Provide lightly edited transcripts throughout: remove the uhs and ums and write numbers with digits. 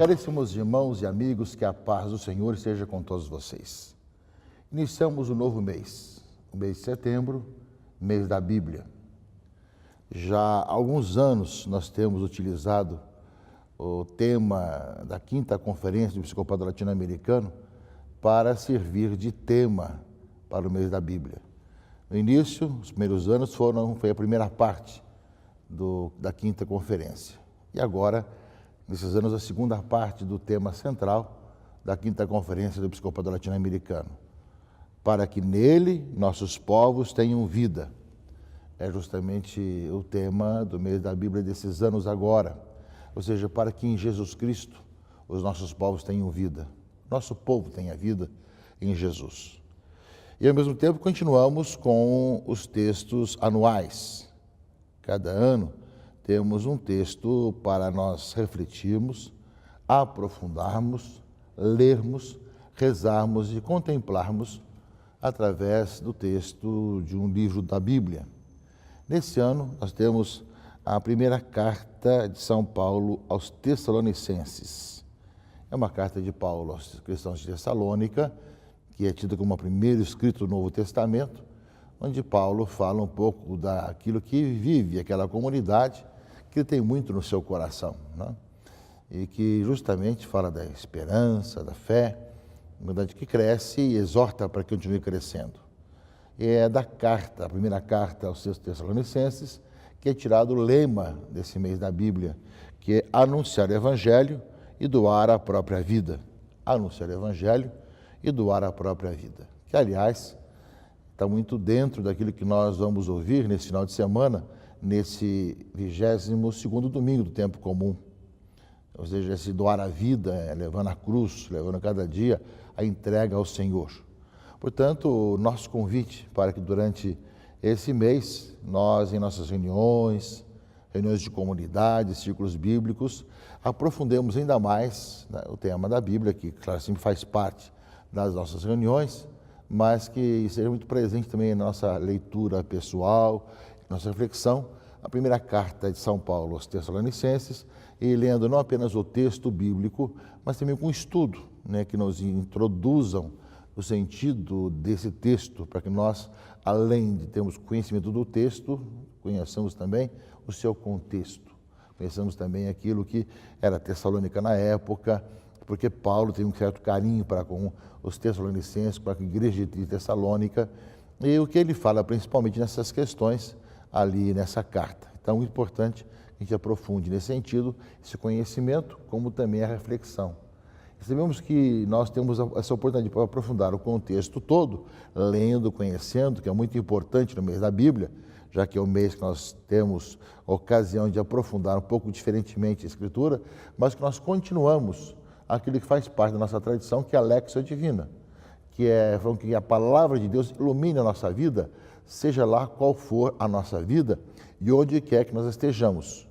Caríssimos irmãos e amigos, que a paz do Senhor esteja com todos vocês. Iniciamos o novo mês, o mês de setembro, mês da Bíblia. Já há alguns anos nós temos utilizado o tema da 5ª Conferência do Episcopado Latino-Americano para servir de tema para o mês da Bíblia. No início, os primeiros anos foi a primeira parte da 5ª Conferência. E agora, nesses anos, a segunda parte do tema central da 5ª Conferência do Episcopado Latino-Americano. Para que nele nossos povos tenham vida. É justamente o tema do mês da Bíblia desses anos agora. Ou seja, para que em Jesus Cristo os nossos povos tenham vida. Nosso povo tenha vida em Jesus. E ao mesmo tempo continuamos com os textos anuais. Cada ano temos um texto para nós refletirmos, aprofundarmos, lermos, rezarmos e contemplarmos através do texto de um livro da Bíblia. Nesse ano, nós temos a primeira carta de São Paulo aos Tessalonicenses. É uma carta de Paulo aos cristãos de Tessalônica, que é tida como o primeiro escrito do Novo Testamento, onde Paulo fala um pouco daquilo que vive aquela comunidade, que ele tem muito no seu coração, né? E que justamente fala da esperança, da fé, uma comunidade que cresce e exorta para que continue crescendo. E é da carta, a primeira carta aos Tessalonicenses, que é tirado o lema desse mês da Bíblia, que é anunciar o Evangelho e doar a própria vida. Anunciar o Evangelho e doar a própria vida. Que, aliás, está muito dentro daquilo que nós vamos ouvir nesse final de semana, nesse 22º domingo do tempo comum. Ou seja, esse doar a vida, levando a cruz, levando cada dia a entrega ao Senhor. Portanto, o nosso convite para que durante esse mês, nós em nossas reuniões de comunidade, círculos bíblicos, aprofundemos ainda mais, né, o tema da Bíblia, que, claro, sempre faz parte das nossas reuniões, mas que seja muito presente também na nossa leitura pessoal, nossa reflexão, a primeira carta de São Paulo aos Tessalonicenses, e lendo não apenas o texto bíblico, mas também com estudo, né, que nos introduzam o sentido desse texto, para que nós, além de termos conhecimento do texto, conheçamos também o seu contexto, conheçamos também aquilo que era Tessalônica na época, porque Paulo tem um certo carinho para com os Tessalonicenses, para a igreja de Tessalônica, e o que ele fala principalmente nessas questões ali nessa carta. Então, é muito importante que a gente aprofunde nesse sentido, esse conhecimento, como também a reflexão. E sabemos que nós temos essa oportunidade para aprofundar o contexto todo, lendo, conhecendo, que é muito importante no mês da Bíblia, já que é o mês que nós temos a ocasião de aprofundar um pouco diferentemente a Escritura, mas que nós continuamos aquilo que faz parte da nossa tradição, que é a Léxio Divina, que é que a palavra de Deus ilumine a nossa vida, seja lá qual for a nossa vida e onde quer que nós estejamos.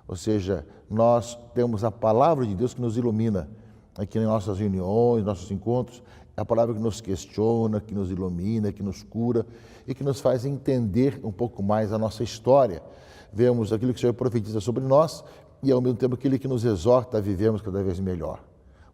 Ou seja, nós temos a palavra de Deus que nos ilumina aqui em nossas reuniões, nossos encontros, é a palavra que nos questiona, que nos ilumina, que nos cura e que nos faz entender um pouco mais a nossa história. Vemos aquilo que o Senhor profetiza sobre nós e, ao mesmo tempo, aquilo que nos exorta a vivermos cada vez melhor.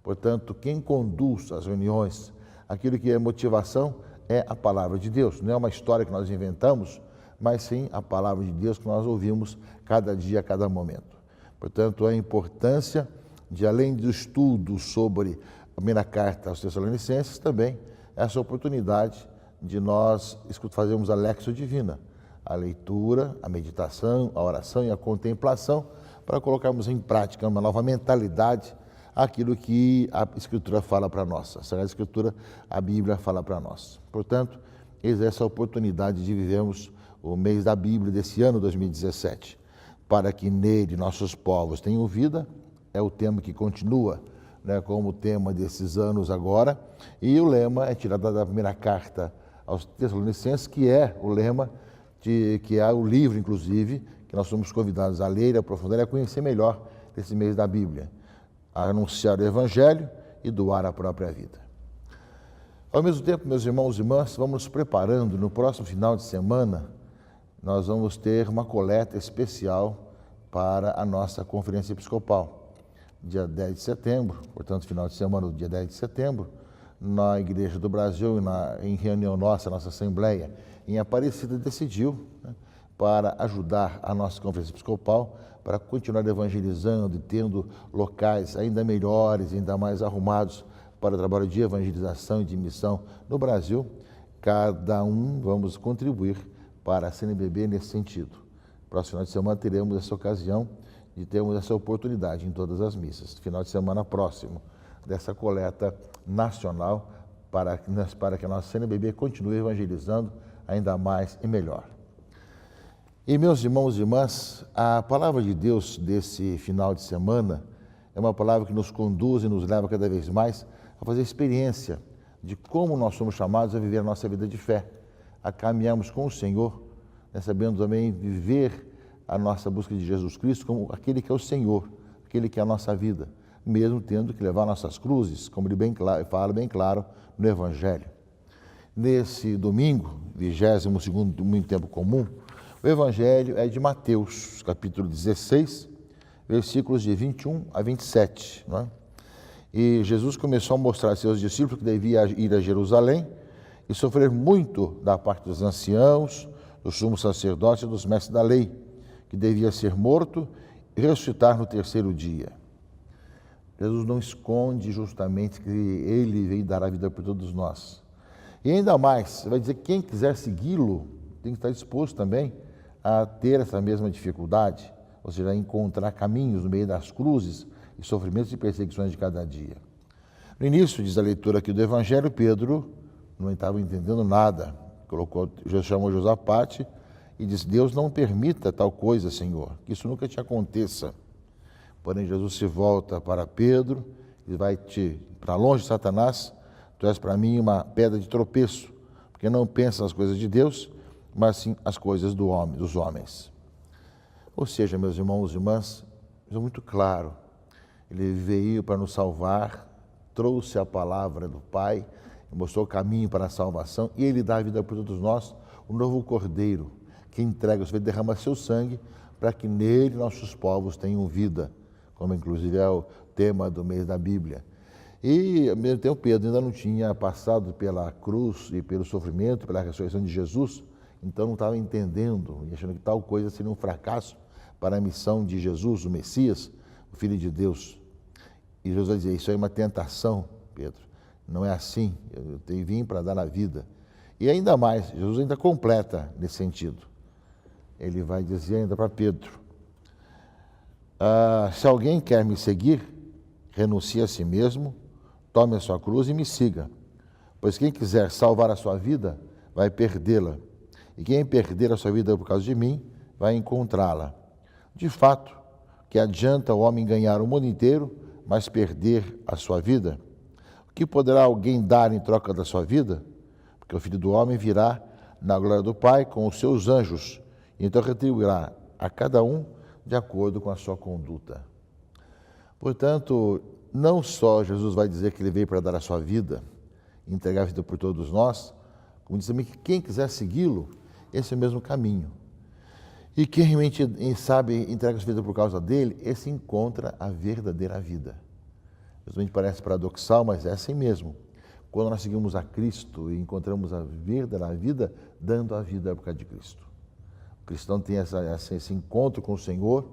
Portanto, quem conduz as reuniões, aquilo que é motivação, é a palavra de Deus. Não é uma história que nós inventamos, mas sim a palavra de Deus que nós ouvimos cada dia, a cada momento. Portanto, a importância de, além do estudo sobre a primeira carta aos Tessalonicenses, também essa oportunidade de nós fazermos a Léxio Divina, a leitura, a meditação, a oração e a contemplação, para colocarmos em prática uma nova mentalidade aquilo que a Escritura fala para nós, a Sagrada Escritura, a Bíblia fala para nós. Portanto, eis essa oportunidade de vivermos o mês da Bíblia desse ano 2017, para que nele nossos povos tenham vida, é o tema que continua, né, como tema desses anos agora, e o lema é tirado da primeira carta aos Tessalonicenses, que é o lema, que é o livro, inclusive, que nós somos convidados a ler, a aprofundar e a conhecer melhor desse mês da Bíblia. A anunciar o Evangelho e doar a própria vida. Ao mesmo tempo, meus irmãos e irmãs, vamos nos preparando. No próximo final de semana, nós vamos ter uma coleta especial para a nossa conferência episcopal. dia 10 de setembro, portanto, final de semana do dia 10 de setembro, na Igreja do Brasil, em reunião nossa Assembleia, em Aparecida, decidiu, né, para ajudar a nossa Conferência Episcopal, para continuar evangelizando e tendo locais ainda melhores, ainda mais arrumados para o trabalho de evangelização e de missão no Brasil. Cada um vamos contribuir para a CNBB nesse sentido. Próximo final de semana teremos essa ocasião de termos essa oportunidade em todas as missas. Final de semana próximo, dessa coleta nacional para que a nossa CNBB continue evangelizando ainda mais e melhor. E meus irmãos e irmãs, a palavra de Deus desse final de semana é uma palavra que nos conduz e nos leva cada vez mais a fazer experiência de como nós somos chamados a viver a nossa vida de fé, a caminharmos com o Senhor, né, sabendo também viver a nossa busca de Jesus Cristo como aquele que é o Senhor, aquele que é a nossa vida, mesmo tendo que levar nossas cruzes, como ele fala bem claro no Evangelho. Nesse domingo, 22º domingo tempo comum, o Evangelho é de Mateus, capítulo 16, versículos de 21 a 27. Não é? E Jesus começou a mostrar a seus discípulos que devia ir a Jerusalém e sofrer muito da parte dos anciãos, dos sumos sacerdotes e dos mestres da lei, que devia ser morto e ressuscitar no terceiro dia. Jesus não esconde justamente que ele veio dar a vida por todos nós. E ainda mais, vai dizer que quem quiser segui-lo tem que estar disposto também a ter essa mesma dificuldade, ou seja, a encontrar caminhos no meio das cruzes e sofrimentos e perseguições de cada dia. No início, diz a leitura aqui do Evangelho, Pedro não estava entendendo nada. Jesus chamou Josafate e disse: Deus não permita tal coisa, Senhor, que isso nunca te aconteça. Porém, Jesus se volta para Pedro e vai para longe, Satanás, tu és para mim uma pedra de tropeço, porque não pensas nas coisas de Deus, mas sim as coisas dos homens. Ou seja, meus irmãos e irmãs, é muito claro, ele veio para nos salvar, trouxe a palavra do Pai, mostrou o caminho para a salvação, e ele dá a vida por todos nós, o novo Cordeiro, que entrega o seu vida, derrama seu sangue, para que nele nossos povos tenham vida, como inclusive é o tema do mês da Bíblia. E ao mesmo tempo Pedro ainda não tinha passado pela cruz e pelo sofrimento, pela ressurreição de Jesus, então não estava entendendo e achando que tal coisa seria um fracasso para a missão de Jesus, o Messias, o Filho de Deus. E Jesus vai dizer: isso aí é uma tentação, Pedro, não é assim, eu vim para dar a vida. E ainda mais, Jesus ainda completa nesse sentido. Ele vai dizer ainda para Pedro: se alguém quer me seguir, renuncie a si mesmo, tome a sua cruz e me siga. Pois quem quiser salvar a sua vida, vai perdê-la. E quem perder a sua vida por causa de mim, vai encontrá-la. De fato, que adianta o homem ganhar o mundo inteiro, mas perder a sua vida? O que poderá alguém dar em troca da sua vida? Porque o Filho do Homem virá na glória do Pai com os seus anjos, e então retribuirá a cada um de acordo com a sua conduta. Portanto, não só Jesus vai dizer que ele veio para dar a sua vida, entregar a vida por todos nós, como diz também que quem quiser segui-lo, esse é o mesmo caminho. E quem realmente sabe entrega a sua vida por causa dele, esse encontra a verdadeira vida. Realmente parece paradoxal, mas é assim mesmo. Quando nós seguimos a Cristo e encontramos a verdadeira vida, dando a vida por causa de Cristo. O cristão tem esse encontro com o Senhor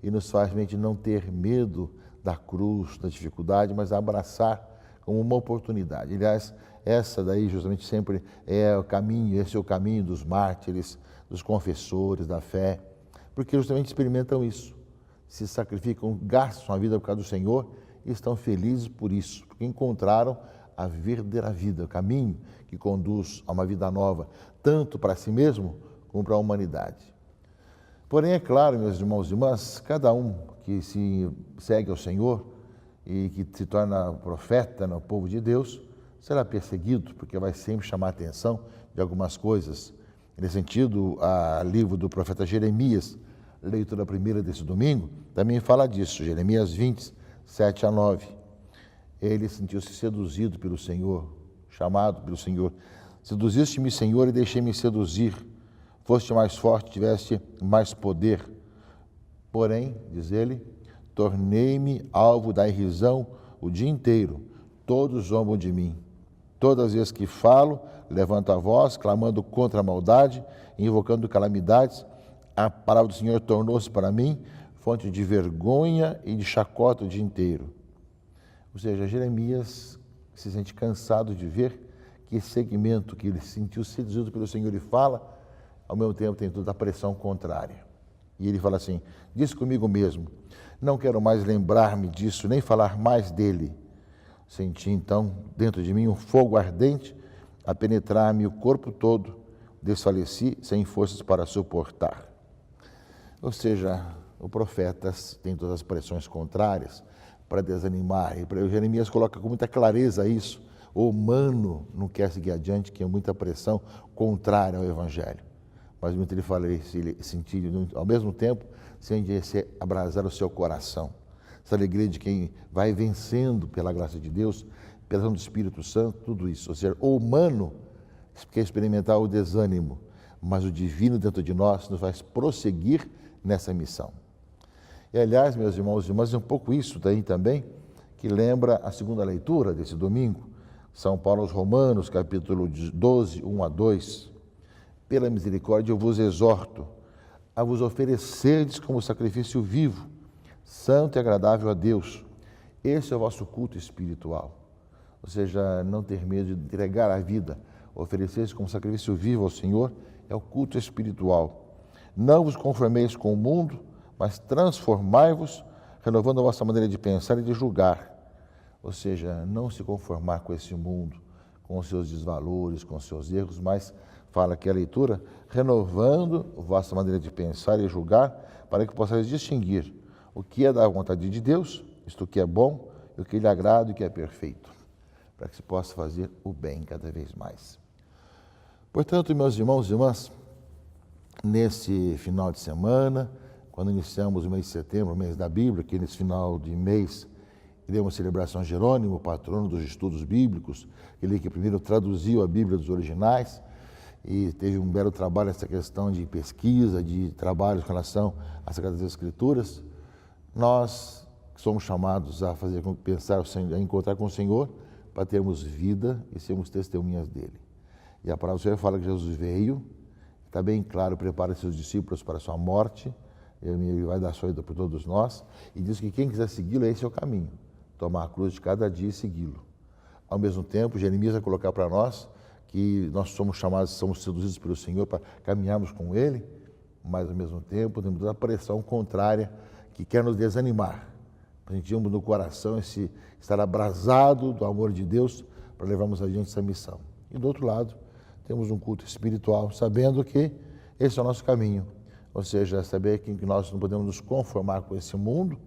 e nos faz realmente não ter medo da cruz, da dificuldade, mas abraçar como uma oportunidade. Aliás, essa daí justamente sempre é o caminho, esse é o caminho dos mártires, dos confessores da fé, porque justamente experimentam isso, se sacrificam, gastam a vida por causa do Senhor e estão felizes por isso, porque encontraram a verdadeira vida, o caminho que conduz a uma vida nova, tanto para si mesmo como para a humanidade. Porém, é claro, meus irmãos e irmãs, cada um que se segue ao Senhor e que se torna profeta no povo de Deus, será perseguido, porque vai sempre chamar a atenção de algumas coisas. Nesse sentido, o livro do profeta Jeremias, leitura primeira desse domingo, também fala disso, Jeremias 20, 7 a 9. Ele sentiu-se seduzido pelo Senhor, chamado pelo Senhor. Seduziste-me, Senhor, e deixei-me seduzir. Foste mais forte, tiveste mais poder. Porém, diz ele, tornei-me alvo da irrisão o dia inteiro. Todos zombam de mim. Todas as vezes que falo, levanto a voz, clamando contra a maldade, invocando calamidades. A palavra do Senhor tornou-se para mim fonte de vergonha e de chacota o dia inteiro. Ou seja, Jeremias se sente cansado de ver que esse segmento que ele sentiu seduzido pelo Senhor e fala, ao mesmo tempo tem toda a pressão contrária. E ele fala assim, diz comigo mesmo, não quero mais lembrar-me disso, nem falar mais dele. Senti então dentro de mim um fogo ardente a penetrar-me o corpo todo, desfaleci sem forças para suportar. Ou seja, o profeta tem todas as pressões contrárias para desanimar. E Jeremias coloca com muita clareza isso. O humano não quer seguir adiante, que é muita pressão contrária ao Evangelho. Mas muito ele fala esse sentido, ao mesmo tempo, sem abrasar o seu coração. Essa alegria de quem vai vencendo pela graça de Deus, pela ação do Espírito Santo, tudo isso. Ou seja, o humano quer experimentar o desânimo, mas o divino dentro de nós nos faz prosseguir nessa missão. E, aliás, meus irmãos e irmãs, é um pouco isso daí também, que lembra a segunda leitura desse domingo, São Paulo aos Romanos, capítulo 12, 1 a 2. Pela misericórdia eu vos exorto a vos oferecerdes como sacrifício vivo, santo e agradável a Deus. Esse é o vosso culto espiritual. Ou seja, não ter medo de entregar a vida, oferecer-se como sacrifício vivo ao Senhor, é o culto espiritual. Não vos conformeis com o mundo, mas transformai-vos, renovando a vossa maneira de pensar e de julgar. Ou seja, não se conformar com esse mundo, com os seus desvalores, com os seus erros, mas fala aqui a leitura, renovando a vossa maneira de pensar e julgar, para que possais distinguir o que é da vontade de Deus, isto que é bom, e o que lhe agrada e o que é perfeito, para que se possa fazer o bem cada vez mais. Portanto, meus irmãos e irmãs, nesse final de semana, quando iniciamos o mês de setembro, o mês da Bíblia, que nesse final de mês iremos celebrar São Jerônimo, patrono dos estudos bíblicos, ele que primeiro traduziu a Bíblia dos originais e teve um belo trabalho nessa questão de pesquisa, de trabalho em relação às Sagradas Escrituras. Nós somos chamados a fazer pensar, a encontrar com o Senhor para termos vida e sermos testemunhas dele. E a palavra do Senhor fala que Jesus veio, está bem claro, prepara seus discípulos para a sua morte, ele vai dar sua vida por todos nós, e diz que quem quiser segui-lo, esse é o caminho, tomar a cruz de cada dia e segui-lo. Ao mesmo tempo, Jeremias vai colocar para nós que nós somos chamados, somos seduzidos pelo Senhor para caminharmos com Ele, mas ao mesmo tempo temos a pressão contrária que quer nos desanimar. Sentimos no coração esse estar abrasado do amor de Deus para levarmos adiante essa missão. E do outro lado, temos um culto espiritual, sabendo que esse é o nosso caminho. Ou seja, saber que nós não podemos nos conformar com esse mundo,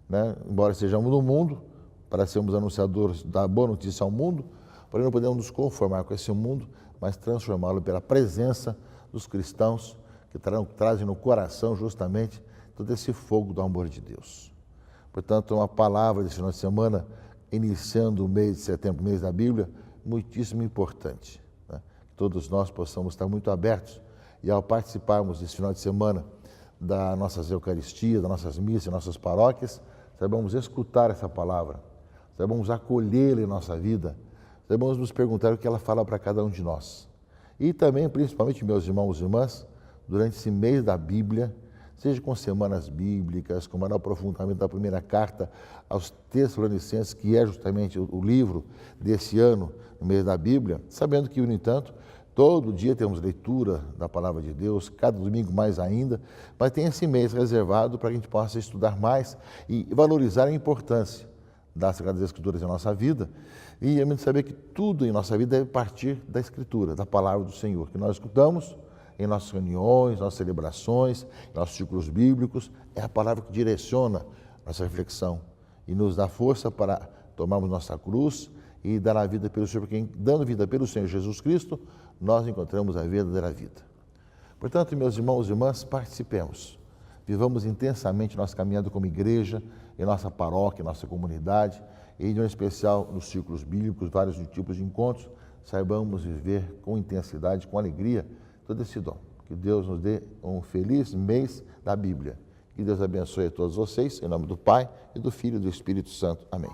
né? Embora estejamos no mundo, para sermos anunciadores da boa notícia ao mundo, porém não podemos nos conformar com esse mundo, mas transformá-lo pela presença dos cristãos que trazem no coração justamente todo esse fogo do amor de Deus. Portanto, uma palavra desse final de semana, iniciando o mês de setembro, mês da Bíblia, muitíssimo importante, né? Todos nós possamos estar muito abertos e ao participarmos desse final de semana das nossas Eucaristias, das nossas missas, nossas paróquias, saibamos escutar essa palavra, saibamos acolhê-la em nossa vida, saibamos nos perguntar o que ela fala para cada um de nós. E também, principalmente, meus irmãos e irmãs, durante esse mês da Bíblia, seja com semanas bíblicas, com o maior aprofundamento da primeira carta aos Tessalonicenses, que é justamente o livro desse ano, no mês da Bíblia, sabendo que, no entanto, todo dia temos leitura da Palavra de Deus, cada domingo mais ainda, mas tem esse mês reservado para que a gente possa estudar mais e valorizar a importância das Sagradas Escrituras em nossa vida e a gente saber que tudo em nossa vida deve partir da Escritura, da Palavra do Senhor, que nós escutamos em nossas reuniões, nossas celebrações, nossos círculos bíblicos, é a palavra que direciona nossa reflexão e nos dá força para tomarmos nossa cruz e dar a vida pelo Senhor, porque dando vida pelo Senhor Jesus Cristo, nós encontramos a verdadeira vida. Portanto, meus irmãos e irmãs, participemos, vivamos intensamente nossa caminhada como igreja, em nossa paróquia, em nossa comunidade, e em especial nos círculos bíblicos, vários tipos de encontros, saibamos viver com intensidade, com alegria, todo esse dom. Que Deus nos dê um feliz mês da Bíblia Que Deus abençoe a todos vocês, em nome do Pai, e do Filho e do Espírito Santo. Amém.